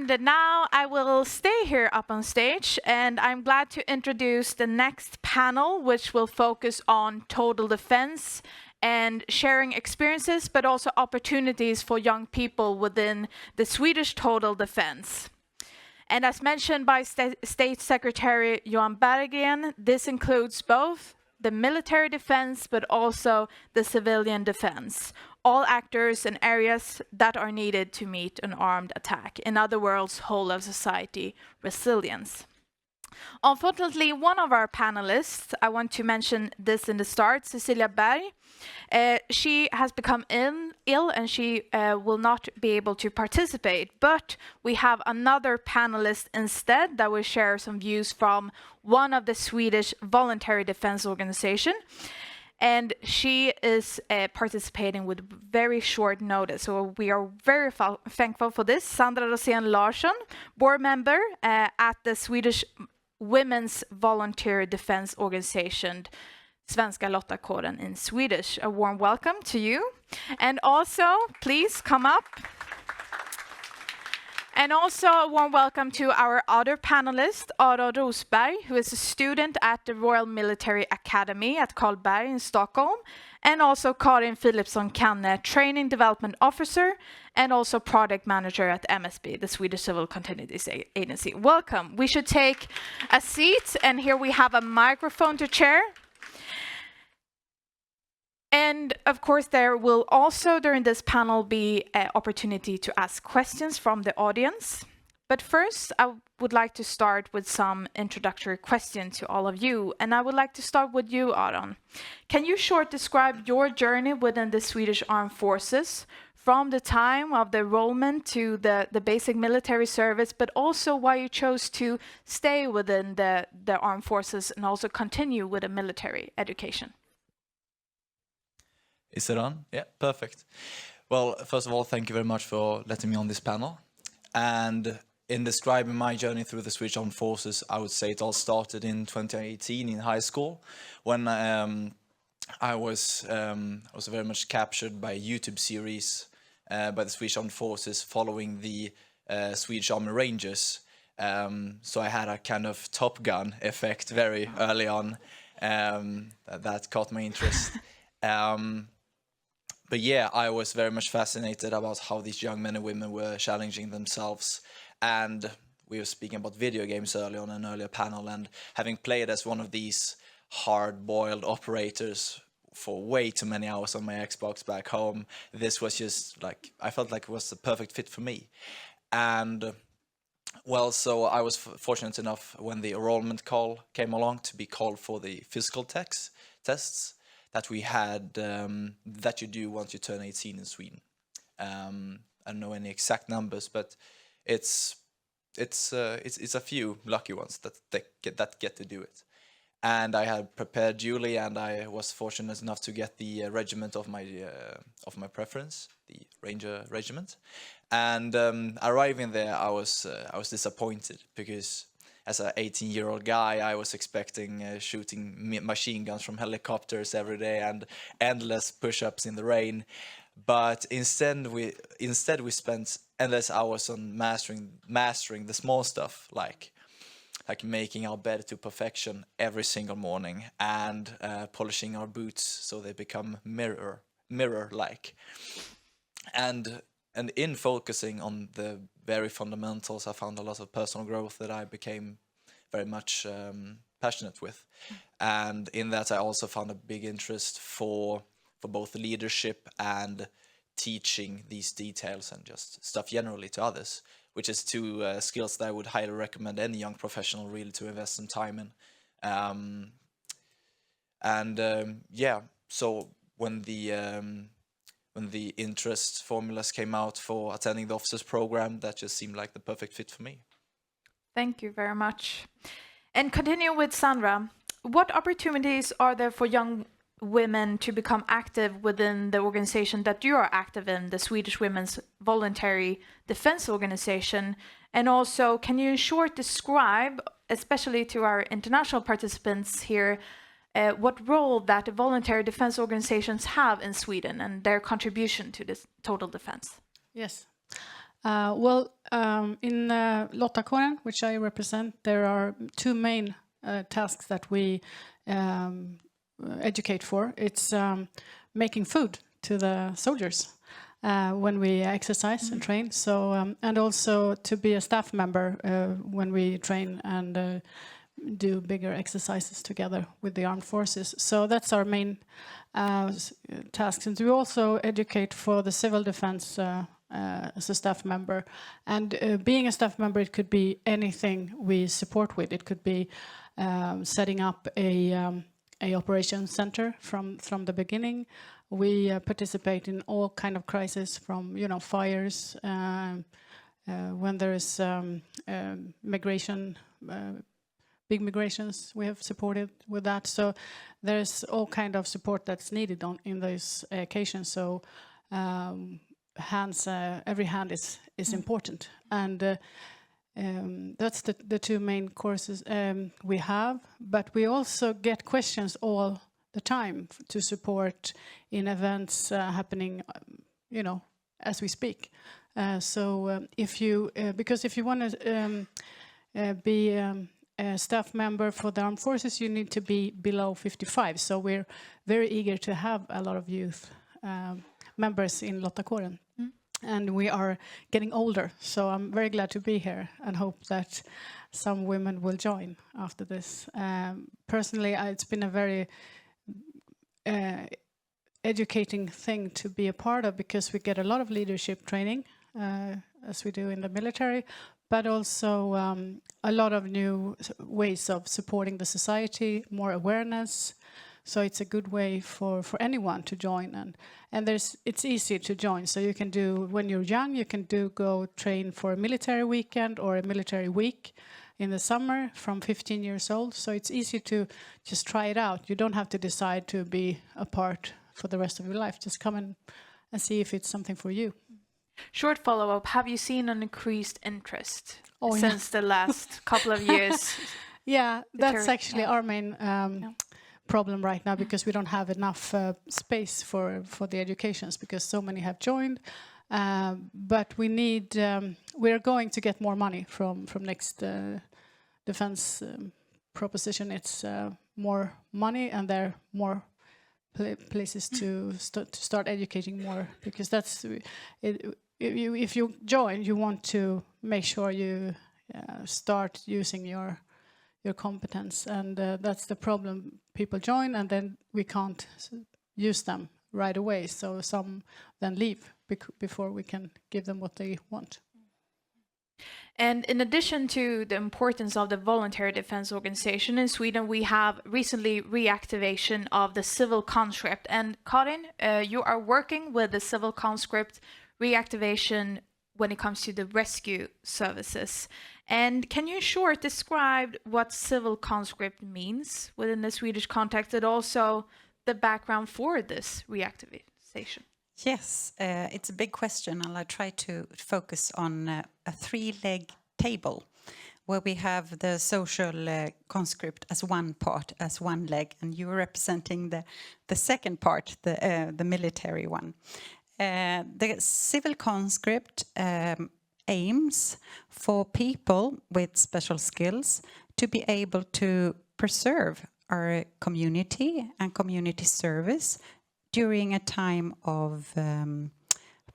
And now I will stay here up on stage, and I'm glad to introduce the next panel, which will focus on total defense and sharing experiences, but also opportunities for young people within the Swedish total defense. And as mentioned by State Secretary Johan Berggren, this includes both the military defense, but also the civilian defense. All actors and areas that are needed to meet an armed attack. In other words, whole of society resilience. Unfortunately, one of our panelists, I want to mention this in the start, Cecilia Berg, she has become ill and she will not be able to participate, but we have another panelist instead that will share some views from one of the Swedish voluntary defense organization. And she is participating with very short notice. So we are very thankful for this. Sandra Larsson, board member at the Swedish Women's Volunteer Defense Organization, Svenska Lottakåren in Swedish. A warm welcome to you. And also, please come up. And also a warm welcome to our other panelist, Aron Roosberg, who is a student at the Royal Military Academy at Karlberg in Stockholm, and also Karin Philipsson Kanne, Training Development Officer, and also Product Manager at MSB, the Swedish Civil Contingencies Agency. Welcome. We should take a seat, and here we have a microphone to share. And of course, there will also during this panel be an opportunity to ask questions from the audience. But first, I would like to start with some introductory questions to all of you. And I would like to start with you, Aron. Can you short describe your journey within the Swedish Armed Forces from the time of the enrollment to the basic military service, but also why you chose to stay within the Armed Forces and also continue with a military education? Is it on? Yeah, perfect. Well, first of all, thank you very much for letting me on this panel. And in describing my journey through the Swedish Armed Forces, I would say it all started in 2018 in high school, when I was very much captured by a YouTube series by the Swedish Armed Forces following the Swedish Army Rangers. So I had a kind of Top Gun effect very early on that caught my interest. But yeah, I was very much fascinated about how these young men and women were challenging themselves. And we were speaking about video games earlier on an earlier panel, and having played as one of these hard-boiled operators for way too many hours on my Xbox back home, this was just like, I felt like it was the perfect fit for me. And well, so I was fortunate enough when the enrollment call came along to be called for the physical tests that we had, that you do once you turn 18 in Sweden. I don't know any exact numbers, but it's a few lucky ones that get to do it. And I had prepared duly, and I was fortunate enough to get the regiment of my preference, the Ranger Regiment. And arriving there, I was disappointed because, as an 18-year-old guy, I was expecting shooting machine guns from helicopters every day and endless push-ups in the rain. But instead we spent endless hours on mastering the small stuff, like making our bed to perfection every single morning and polishing our boots so they become mirror-like. And in focusing on the very fundamentals, I found a lot of personal growth that I became very much passionate with. And in that, I also found a big interest for both leadership and teaching these details and just stuff generally to others, which is two skills that I would highly recommend any young professional really to invest some time in. Yeah, so when the interest formulas came out for attending the officers program, that just seemed like the perfect fit for me. Thank you very much. And continue with Sandra. What opportunities are there for young women to become active within the organization that you are active in, the Swedish Women's Voluntary Defense Organization? And also, can you in short describe, especially to our international participants here, what role that the voluntary defense organizations have in Sweden and their contribution to this total defense? Yes. In Lottakåren, which I represent, there are two main tasks that we educate for. It's making food to the soldiers when we exercise and train. So and also to be a staff member when we train and do bigger exercises together with the armed forces. So that's our main tasks. And we also educate for the civil defense as a staff member. And being a staff member, it could be anything we support with. It could be setting up a operations center from the beginning. We participate in all kind of crises, from fires, when there is migration, big migrations. We have supported with that. So there's all kind of support that's needed in those occasions. So every hand is important, and that's the two main courses we have. But we also get questions all the time to support in events happening, as we speak. If you want to be a staff member for the armed forces, you need to be below 55. So we're very eager to have a lot of youth members in Lottakåren. And we are getting older, so I'm very glad to be here and hope that some women will join after this. Personally, it's been a very educating thing to be a part of, because we get a lot of leadership training, as we do in the military, but also a lot of new ways of supporting the society, more awareness. So it's a good way for anyone to join, and it's easy to join. So you can do, when you're young, you can go train for a military weekend or a military week in the summer from 15 years old. So it's easy to just try it out. You don't have to decide to be a part for the rest of your life. Just come and see if it's something for you. Short follow-up, have you seen an increased interest since the last couple of years? Yeah, that's actually our main problem right now, because we don't have enough space for the educations, because so many have joined. But we're going to get more money from next defense proposition. It's more money, and there are more places to start educating more, because that's it. If you join, you want to make sure you start using your competence, and that's the problem. People join, and then we can't use them right away. So some then leave before we can give them what they want. And in addition to the importance of the voluntary defense organization in Sweden, we have recently reactivation of the civil conscript. And Karin, you are working with the civil conscript reactivation when it comes to the rescue services. And can you in short describe what civil conscript means within the Swedish context, and also the background for this reactivation? Yes, it's a big question, and I'll try to focus on a three-leg table where we have the social conscript as one part, as one leg, and you're representing the second part, the military one. The civil conscript aims for people with special skills to be able to preserve our community and community service during a time of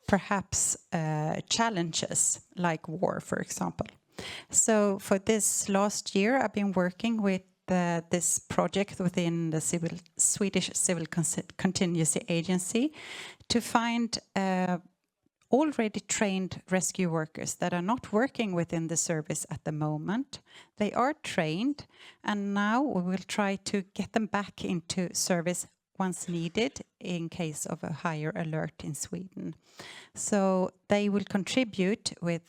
perhaps challenges like war, for example. So for this last year, I've been working with this project within the Swedish Civil Contingency Agency to find already trained rescue workers that are not working within the service at the moment. They are trained, and now we will try to get them back into service once needed in case of a higher alert in Sweden. So they will contribute with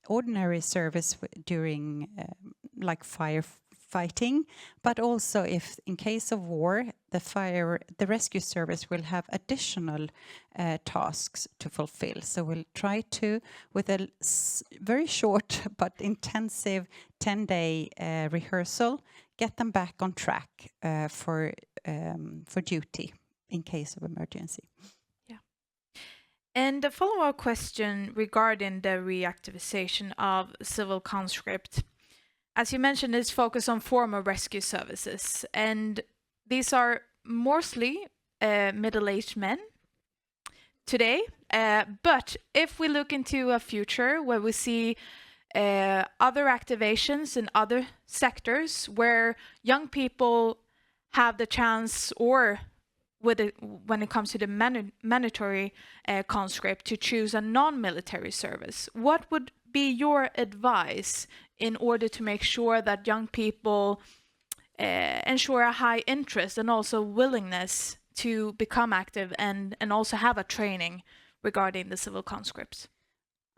ordinary service during like firefighting, but also if in case of war, the rescue service will have additional tasks to fulfill. So we'll try to, with a very short but intensive 10-day rehearsal, get them back on track for duty in case of emergency. Yeah. And a follow-up question regarding the reactivation of civil conscript. As you mentioned, it's focused on former rescue services, and these are mostly middle-aged men today. But if we look into a future where we see other activations in other sectors where young people have the chance, or when it comes to the mandatory conscript, to choose a non-military service, what would be your advice in order to make sure that young people ensure a high interest and also willingness to become active and also have a training regarding the civil conscripts?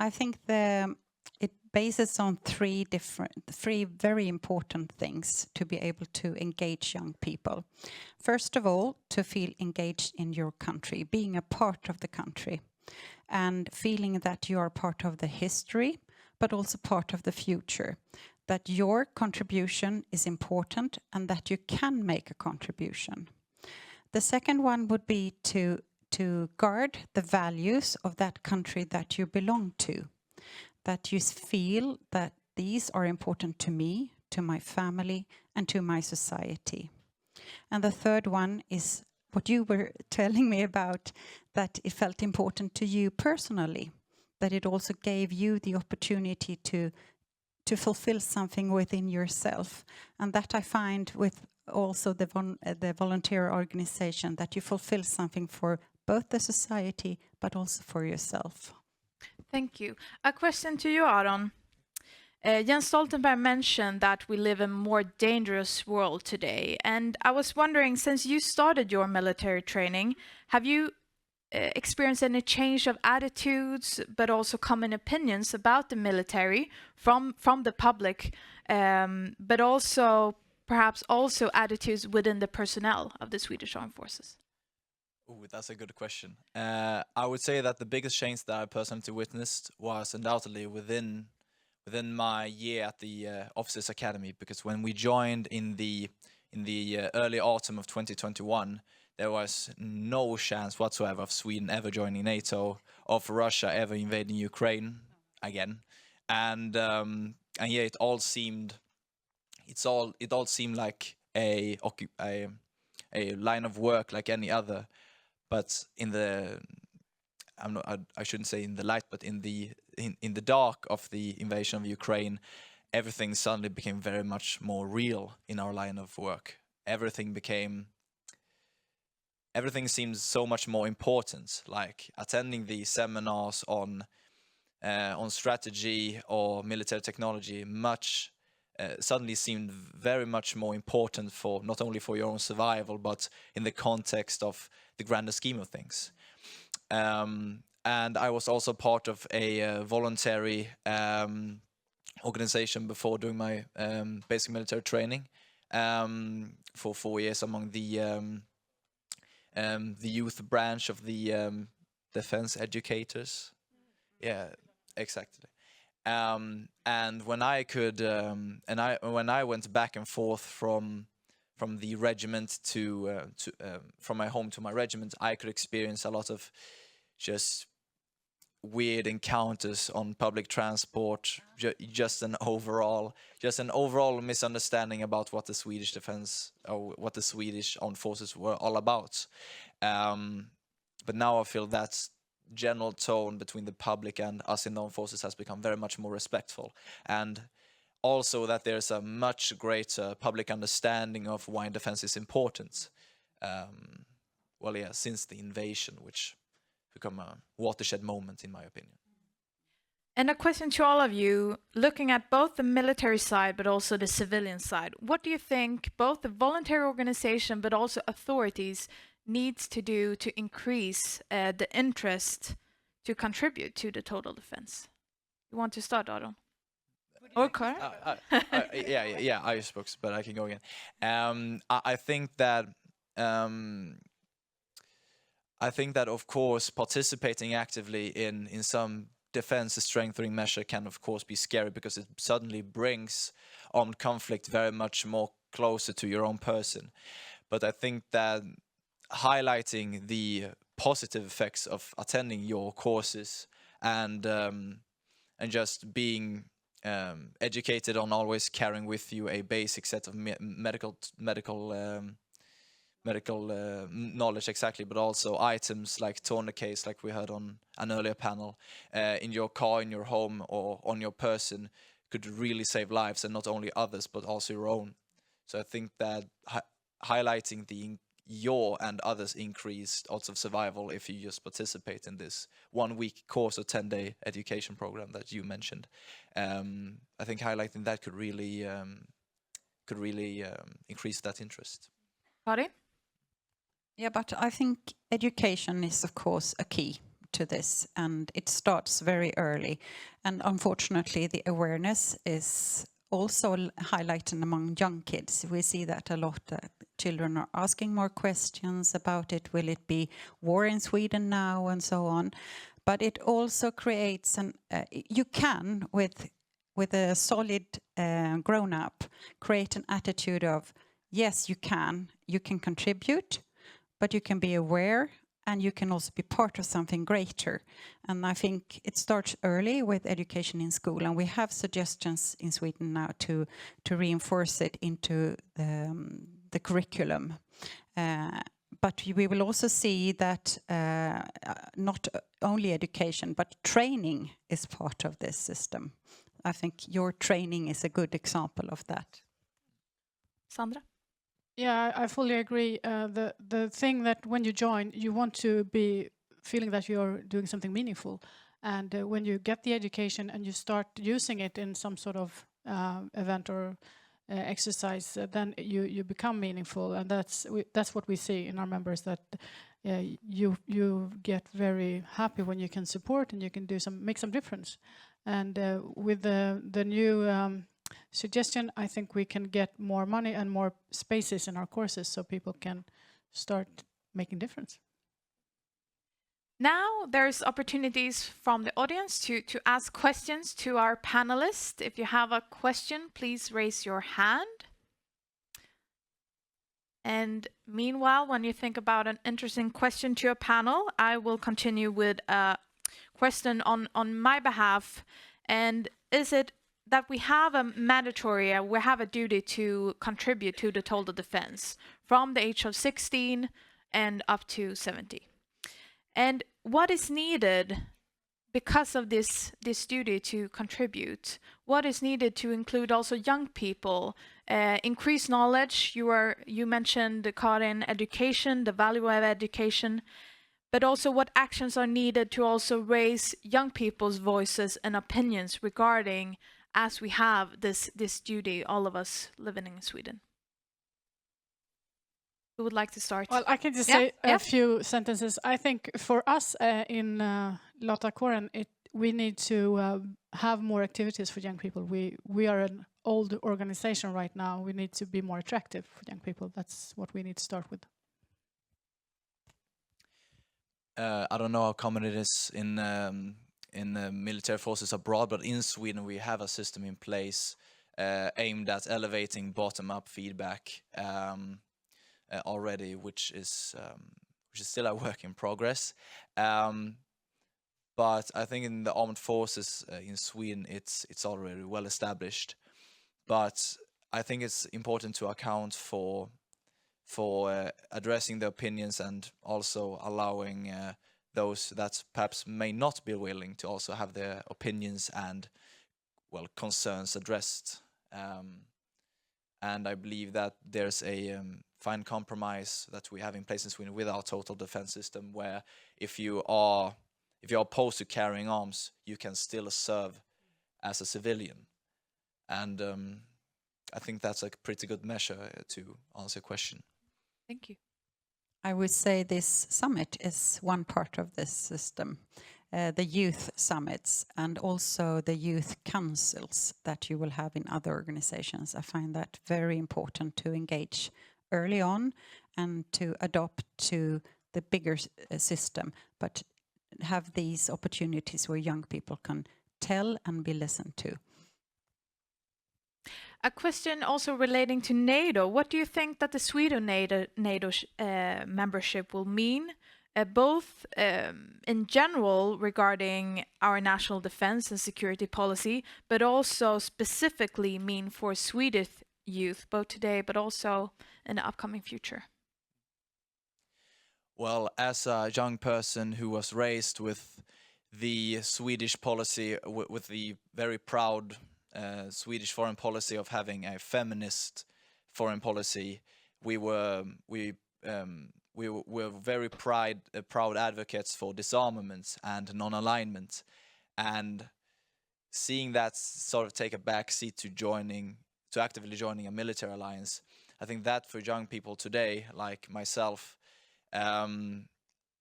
I think it bases on three very important things to be able to engage young people. First of all, to feel engaged in your country, being a part of the country, and feeling that you are part of the history, but also part of the future. That your contribution is important and that you can make a contribution. The second one would be to guard the values of that country that you belong to. That you feel that these are important to me, to my family, and to my society. And the third one is what you were telling me about, that it felt important to you personally, that it also gave you the opportunity to fulfill something within yourself. And that I find with also the volunteer organization, that you fulfill something for both the society but also for yourself. Thank you. A question to you, Aron. Jens Stoltenberg mentioned that we live in a more dangerous world today. And I was wondering, since you started your military training, have you experienced any change of attitudes, but also common opinions about the military from the public, but also perhaps also attitudes within the personnel of the Swedish Armed Forces? Oh, that's a good question. I would say that the biggest change that I personally witnessed was undoubtedly within my year at the Officers Academy, because when we joined in the early autumn of 2021, there was no chance whatsoever of Sweden ever joining NATO, of Russia ever invading Ukraine again, and yeah, it all seemed like a line of work like any other. But I shouldn't say in the light, but in the dark of the invasion of Ukraine, everything suddenly became very much more real in our line of work. Everything seems so much more important. Like attending the seminars on strategy or military technology, suddenly seemed very much more important for not only for your own survival, but in the context of the grander scheme of things. And I was also part of a voluntary organization before doing my basic military training for 4 years among the youth branch of the defense educators. Yeah, exactly. And when I could, when I went back and forth from the regiment to from my home to my regiment, I could experience a lot of just weird encounters on public transport, just an overall misunderstanding about what the Swedish defense or what the Swedish armed forces were all about. But now I feel that general tone between the public and us in the armed forces has become very much more respectful, and also that there's a much greater public understanding of why defense is important. Since the invasion, which become a watershed moment, in my opinion. And a question to all of you, looking at both the military side but also the civilian side, what do you think both the voluntary organization but also authorities needs to do to increase the interest to contribute to the total defense? You want to start, Aron? Or Karin? Yeah, I spoke, but I can go again. I think that of course participating actively in some defense strengthening measure can of course be scary, because it suddenly brings armed conflict very much more closer to your own person. But I think that highlighting the positive effects of attending your courses and just being educated on always carrying with you a basic set of medical knowledge, exactly, but also items like tourniquets, like we heard on an earlier panel, in your car, in your home, or on your person, could really save lives, and not only others but also your own. So I think that highlighting your and others' increased odds of survival if you just participate in this 1 week course or 10-day education program that you mentioned, I think highlighting that could really increase that interest. Karin? Yeah, but I think education is, of course, a key to this, and it starts very early. And unfortunately, the awareness is also highlighted among young kids. We see that a lot. Children are asking more questions about it. Will it be war in Sweden now, and so on? But it also creates you can, with a solid grown-up, create an attitude of, yes, you can contribute, but you can be aware, and you can also be part of something greater. And I think it starts early with education in school, and we have suggestions in Sweden now to reinforce it into the curriculum. But we will also see that not only education, but training is part of this system. I think your training is a good example of that. Sandra? Yeah, I fully agree. The thing that when you join, you want to be feeling that you're doing something meaningful. And when you get the education and you start using it in some sort of event or exercise, then you become meaningful. And that's what we see in our members, that you get very happy when you can support and you can make some difference. And with the new suggestion, I think we can get more money and more spaces in our courses so people can start making difference. Now there's opportunities from the audience to ask questions to our panelists. If you have a question, please raise your hand. And meanwhile, when you think about an interesting question to your panel, I will continue with a question on my behalf. And is it that we have we have a duty to contribute to the total defense from the age of 16 and up to 70? And what is needed because of this duty to contribute? What is needed to include also young people, increase knowledge? You mentioned, Karin, education, the value of education, but also what actions are needed to also raise young people's voices and opinions regarding, as we have this duty, all of us living in Sweden. Who would like to start? Well, I can just say a few sentences. I think for us in Lotakåren, we need to have more activities for young people. We are an old organization right now. We need to be more attractive for young people. That's what we need to start with. I don't know how common it is in military forces abroad, but in Sweden we have a system in place aimed at elevating bottom-up feedback already, which is still a work in progress. But I think in the armed forces in Sweden, it's already well established. But I think it's important to account for addressing the opinions and also allowing those that perhaps may not be willing to also have their opinions and concerns addressed. And I believe that there's a fine compromise that we have in place in Sweden with our total defense system, where if you're opposed to carrying arms, you can still serve as a civilian. And I think that's a pretty good measure to answer your question. Thank you. I would say this summit is one part of this system. The youth summits and also the youth councils that you will have in other organizations. I find that very important to engage early on and to adopt to the bigger system, but have these opportunities where young people can tell and be listened to. A question also relating to NATO. What do you think that the Sweden NATO membership will mean both in general regarding our national defense and security policy, but also specifically mean for Swedish youth, both today but also in the upcoming future? Well, as a young person who was raised with the Swedish policy, with the very proud Swedish foreign policy of having a feminist foreign policy, we were very proud advocates for disarmament and non-alignment, and seeing that sort of take a backseat to actively joining a military alliance, I think that for young people today, like myself,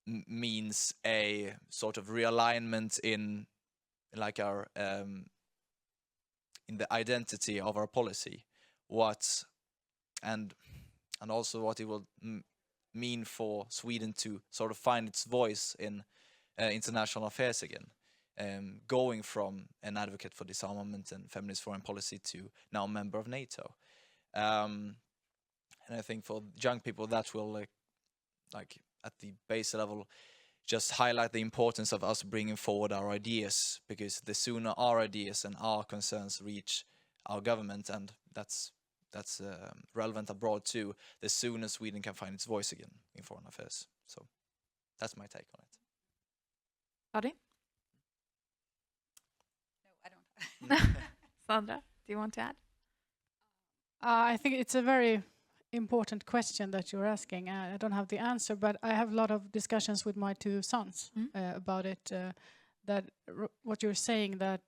means a sort of realignment in like our in the identity of our policy, and also what it will mean for Sweden to sort of find its voice in international affairs again, going from an advocate for disarmament and feminist foreign policy to now a member of NATO. And I think for young people that will like at the base level just highlight the importance of us bringing forward our ideas, because the sooner our ideas and our concerns reach our government, and that's relevant abroad too, the sooner Sweden can find its voice again in foreign affairs. So that's my take on it. Karin? No, I don't. Sandra, do you want to add? I think it's a very important question that you're asking. I don't have the answer, but I have a lot of discussions with my two sons about it. What you're saying, that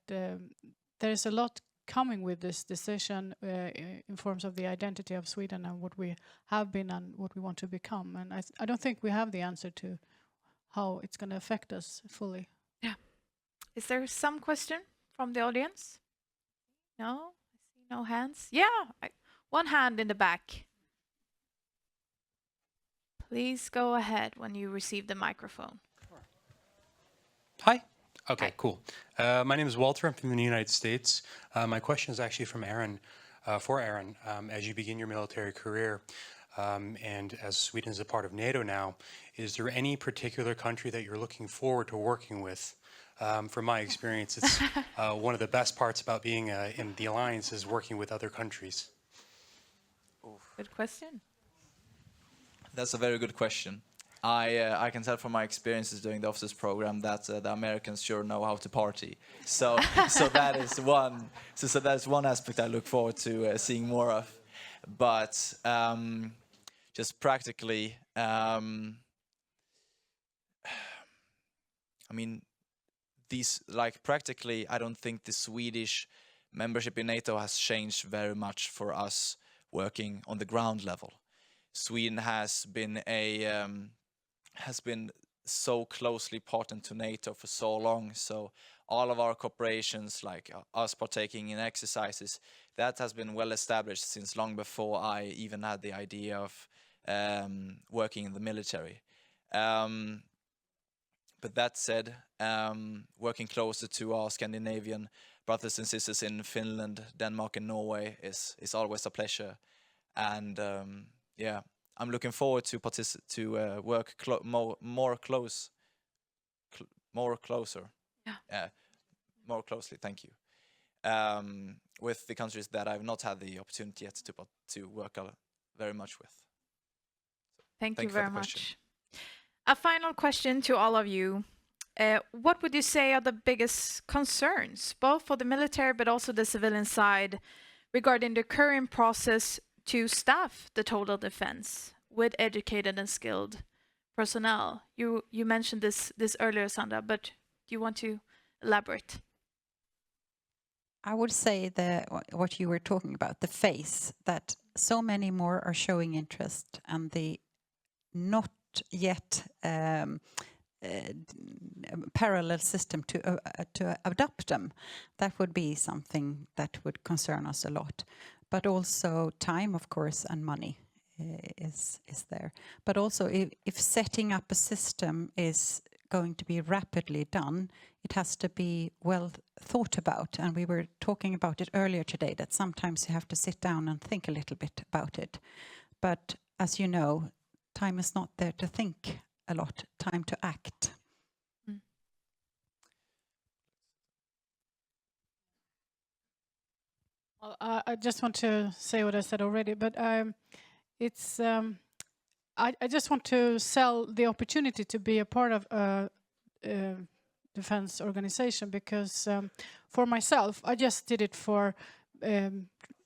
there's a lot coming with this decision in forms of the identity of Sweden and what we have been and what we want to become. And I don't think we have the answer to how it's going to affect us fully. Yeah. Is there some question from the audience? No? I see no hands. Yeah, one hand in the back. Please go ahead when you receive the microphone. Hi. Okay, Hi. cool. My name is Walter. I'm from the United States. My question is actually from Aron, for Aron. As you begin your military career, and as Sweden is a part of NATO now, is there any particular country that you're looking forward to working with? From my experience, it's one of the best parts about being in the alliance is working with other countries. Good question. That's a very good question. I can tell from my experiences doing the officers program that the Americans sure know how to party. So that is one. So that's one aspect I look forward to seeing more of. But just practically, I mean, practically, I don't think the Swedish membership in NATO has changed very much for us working on the ground level. Sweden has been so closely partnered to NATO for so long, so all of our cooperations, like us partaking in exercises, that has been well established since long before I even had the idea of working in the military. But that said, working closer to our Scandinavian brothers and sisters in Finland, Denmark and Norway is always a pleasure. And yeah, I'm looking forward to work more closer. Yeah, more closely. Thank you. With the countries that I've not had the opportunity yet to work very much with. Thank you for very the much. question. A final question to all of you. What would you say are the biggest concerns, both for the military but also the civilian side, regarding the current process to staff the total defense with educated and skilled personnel? You mentioned this earlier, Sandra, but do you want to elaborate? I would say what you were talking about, the face, that so many more are showing interest, and the not yet parallel system to adopt them. That would be something that would concern us a lot. But also time, of course, and money is there. But also if setting up a system is going to be rapidly done, it has to be well thought about. And we were talking about it earlier today, that sometimes you have to sit down and think a little bit about it. But as you know, time is not there to think a lot, time to act. Well, I just want to say what I said already, but it's I just want to sell the opportunity to be a part of a defense organization, because for myself, I just did it for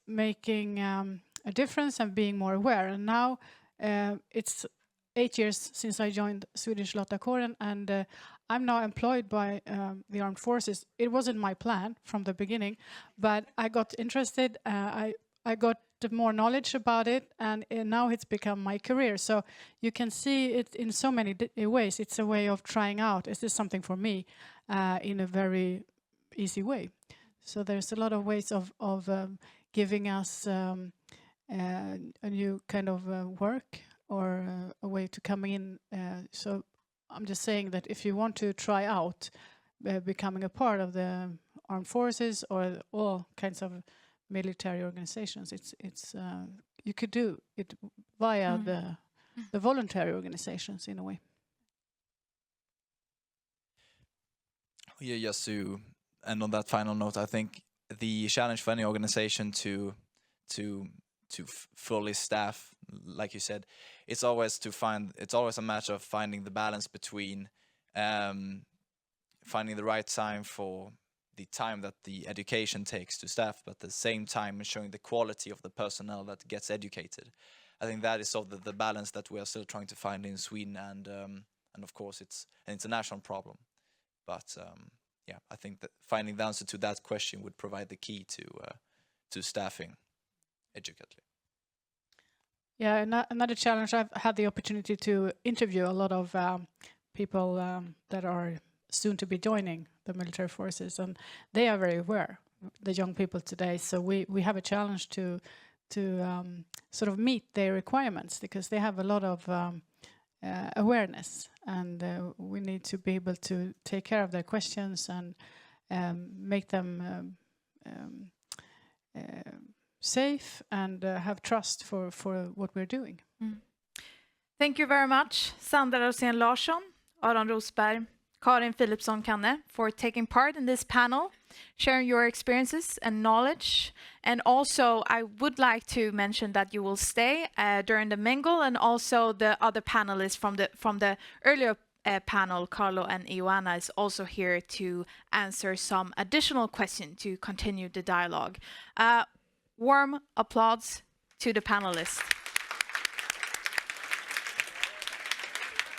making a difference and being more aware. And now it's 8 years since I joined Swedish Lottakåren, and I'm now employed by the armed forces. It wasn't my plan from the beginning, but I got interested. I got more knowledge about it, and now it's become my career. So you can see it in so many ways. It's a way of trying out, is this something for me, in a very easy way. So there's a lot of ways of giving us a new kind of work, or a way to come in. So I'm just saying that if you want to try out becoming a part of the armed forces or all kinds of military organizations, it's you could do it via the voluntary organizations in a way. Yeah, just to end on that final note, I think the challenge for any organization to fully staff, like you said, it's always a matter of finding the balance between finding the right time for the time that the education takes to staff, but at the same time ensuring the quality of the personnel that gets educated. I think that is sort of the balance that we are still trying to find in Sweden, and of course it's an international problem. But yeah, I think that finding the answer to that question would provide the key to staffing educatedly. Yeah, another challenge, I've had the opportunity to interview a lot of people that are soon to be joining the military forces, and they are very aware, the young people today. So we have a challenge to sort of meet their requirements, because they have a lot of awareness, and we need to be able to take care of their questions and make them safe and have trust for what we're doing. Thank you very much, Sandra Rosén Larsson, Aron Roosberg, Karin Philipsson Kanne, for taking part in this panel, sharing your experiences and knowledge. And also, I would like to mention that you will stay during the mingle, and also the other panelists from the earlier panel, Carlo and Ioana, is also here to answer some additional questions to continue the dialogue. Warm applause to the panelists.